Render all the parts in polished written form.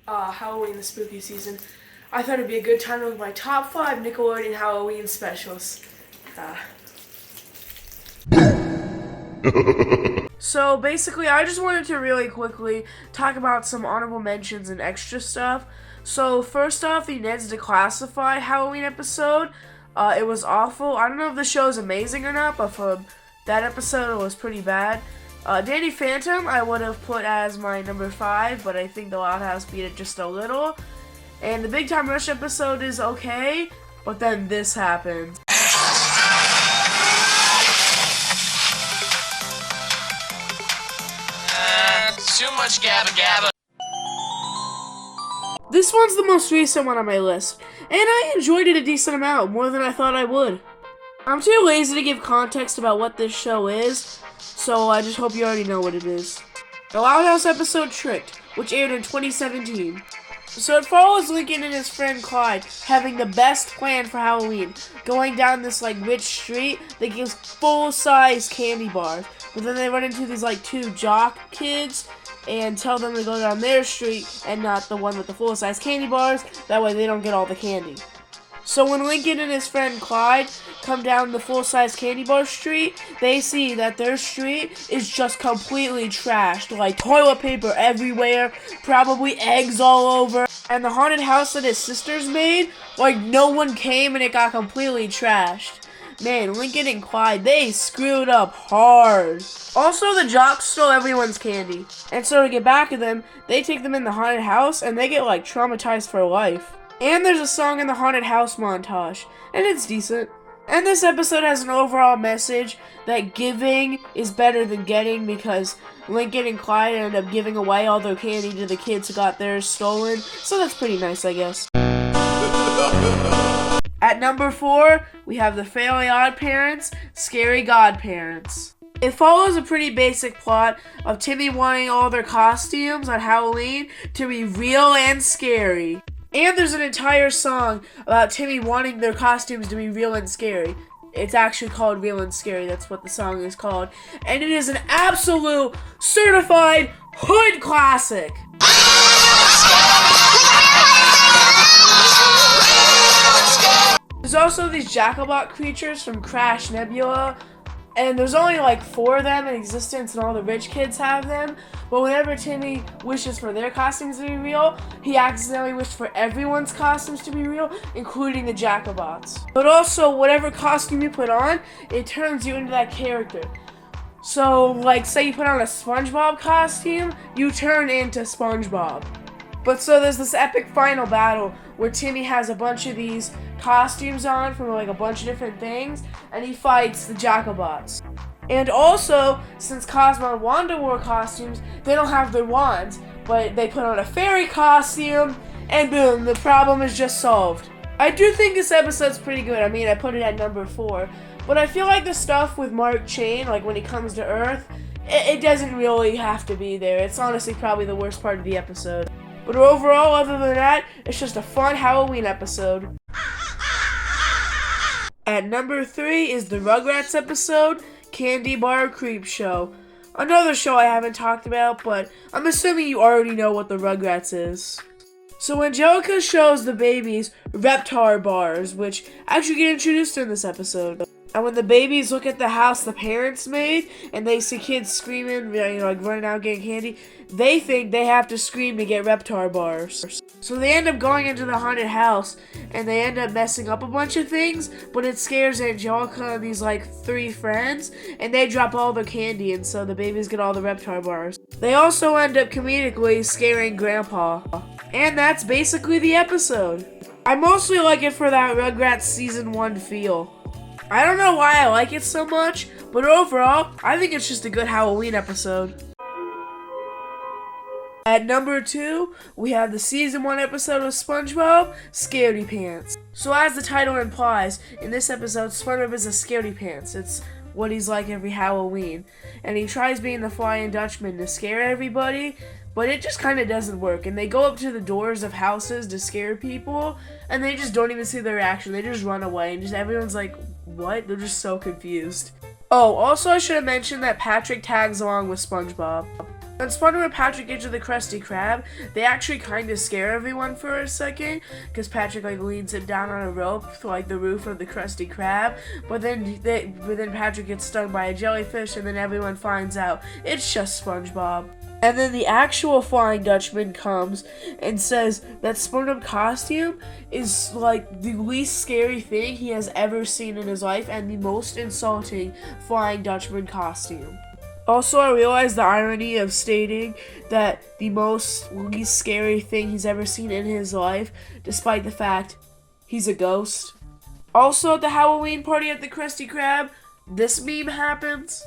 Halloween, the spooky season, I thought it'd be a good time to look at my top 5 Nickelodeon Halloween specials. So basically, I just wanted to really quickly talk about some honorable mentions and extra stuff. So first off, the Ned's Declassified Halloween episode. It was awful. I don't know if the show is amazing or not, but for that episode, it was pretty bad. Danny Phantom, I would have put as my number 5, but I think the Loud House beat it just a little. And the Big Time Rush episode is okay, but then this happened. Too much gabba gabba. This one's the most recent one on my list, and I enjoyed it a decent amount, more than I thought I would. I'm too lazy to give context about what this show is, so I just hope you already know what it is. The Loud House episode Tricked, which aired in 2017. So it follows Lincoln and his friend Clyde having the best plan for Halloween, going down this rich street that gives full-size candy bars, but then they run into these 2 jock kids and tell them to go down their street and not the one with the full-size candy bars, that way they don't get all the candy. So when Lincoln and his friend Clyde come down the full-size candy bar street, they see that their street is just completely trashed, toilet paper everywhere, probably eggs all over, and the haunted house that his sisters made, no one came and it got completely trashed. Man, Lincoln and Clyde, they screwed up hard. Also, the jocks stole everyone's candy, and so to get back at them, they take them in the haunted house and they get traumatized for life. And there's a song in the haunted house montage, and it's decent. And this episode has an overall message that giving is better than getting, because Lincoln and Clyde ended up giving away all their candy to the kids who got theirs stolen, so that's pretty nice, I guess. At number 4, we have the Fairly Odd Parents, Scary Godparents. It follows a pretty basic plot of Timmy wanting all their costumes on Halloween to be real and scary. And there's an entire song about Timmy wanting their costumes to be real and scary. It's actually called Real and Scary, that's what the song is called. And it is an absolute certified hood classic. There's also these Jackalbot creatures from Crash Nebula, and there's only 4 of them in existence and all the rich kids have them, but whenever Timmy wishes for their costumes to be real, he accidentally wished for everyone's costumes to be real, including the Jackalbots. But also, whatever costume you put on, it turns you into that character. So, say you put on a SpongeBob costume, you turn into SpongeBob. But so there's this epic final battle where Timmy has a bunch of these costumes on from a bunch of different things, and he fights the Jackalbots. And also, since Cosmo and Wanda wore costumes, they don't have their wands, but they put on a fairy costume, and boom, the problem is just solved. I do think this episode's pretty good. I put it at number 4, but I feel like the stuff with Mark Chain, when he comes to Earth, it doesn't really have to be there. It's honestly probably the worst part of the episode. But overall, other than that, it's just a fun Halloween episode. At number 3 is the Rugrats episode, Candy Bar Creep Show. Another show I haven't talked about, but I'm assuming you already know what the Rugrats is. So Angelica shows the babies Reptar bars, which actually get introduced in this episode. And when the babies look at the house the parents made, and they see kids screaming, running out getting candy, they think they have to scream to get Reptar bars. So they end up going into the haunted house, and they end up messing up a bunch of things, but it scares Angelica and these 3 friends, and they drop all their candy, and so the babies get all the Reptar bars. They also end up comedically scaring Grandpa. And that's basically the episode. I mostly like it for that Rugrats Season 1 feel. I don't know why I like it so much, but overall, I think it's just a good Halloween episode. At number 2, we have the Season 1 episode of SpongeBob, Scaredy Pants. So as the title implies, in this episode, SpongeBob is a Scaredy Pants. It's what he's like every Halloween. And he tries being the Flying Dutchman to scare everybody, but it just kind of doesn't work. And they go up to the doors of houses to scare people, and they just don't even see their reaction. They just run away, and just everyone's like, what? They're just so confused. Oh, also I should have mentioned that Patrick tags along with SpongeBob. On SpongeBob and Patrick get to the Krusty Krab, they actually kind of scare everyone for a second, because Patrick like leads him down on a rope to like the roof of the Krusty Krab, but then Patrick gets stung by a jellyfish, and then everyone finds out it's just SpongeBob. And then the actual Flying Dutchman comes and says that SpongeBob costume is like the least scary thing he has ever seen in his life and the most insulting Flying Dutchman costume. Also, I realized the irony of stating that the least scary thing he's ever seen in his life, despite the fact he's a ghost. Also, at the Halloween party at the Krusty Krab, this meme happens.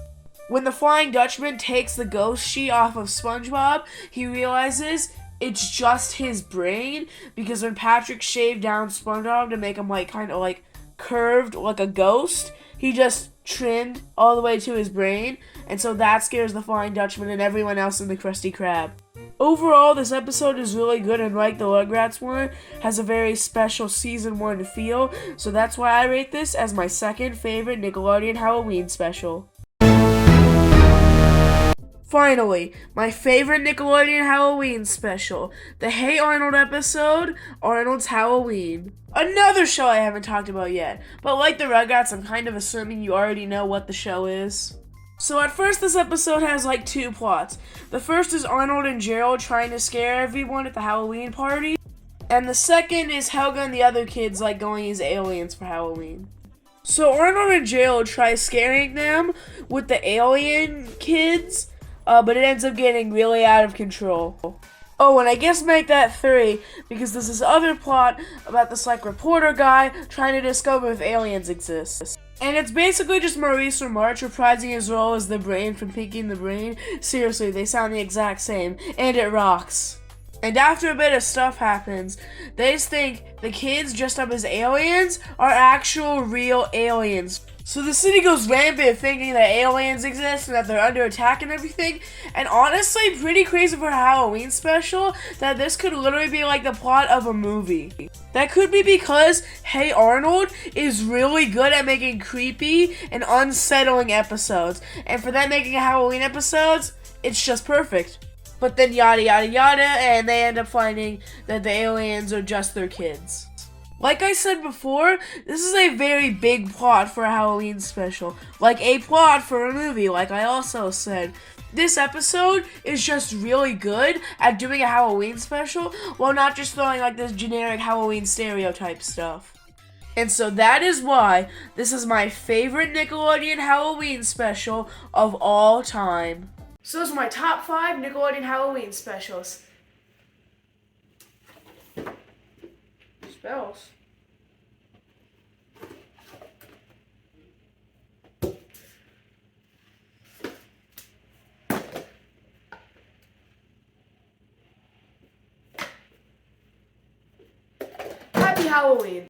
When the Flying Dutchman takes the ghost sheet off of SpongeBob, he realizes it's just his brain, because when Patrick shaved down SpongeBob to make him like kind of like curved like a ghost, he just trimmed all the way to his brain, and so that scares the Flying Dutchman and everyone else in the Krusty Krab. Overall, this episode is really good, and like the Rugrats one, has a very special season 1 feel, so that's why I rate this as my second favorite Nickelodeon Halloween special. Finally, my favorite Nickelodeon Halloween special, the Hey Arnold episode, Arnold's Halloween. Another show I haven't talked about yet, but like the Rugrats, I'm kind of assuming you already know what the show is. So at first, this episode has like 2 plots. The first is Arnold and Gerald trying to scare everyone at the Halloween party, and the second is Helga and the other kids like going as aliens for Halloween. So Arnold and Gerald try scaring them with the alien kids, but it ends up getting really out of control. Oh, and I guess make that 3, because there's this other plot about this like reporter guy trying to discover if aliens exist. And it's basically just Maurice Remarch reprising his role as the brain from Pinky and the Brain. Seriously, they sound the exact same, and it rocks. And after a bit of stuff happens, they just think the kids dressed up as aliens are actual real aliens. So the city goes rampant thinking that aliens exist and that they're under attack and everything. And honestly, pretty crazy for a Halloween special that this could literally be like the plot of a movie. That could be because Hey Arnold is really good at making creepy and unsettling episodes. And for them making Halloween episodes, it's just perfect. But then yada yada yada, and they end up finding that the aliens are just their kids. Like I said before, this is a very big plot for a Halloween special. Like a plot for a movie, like I also said. This episode is just really good at doing a Halloween special, while not just throwing like this generic Halloween stereotype stuff. And so that is why this is my favorite Nickelodeon Halloween special of all time. So those are my top 5 Nickelodeon Halloween specials. Spells. Happy Halloween.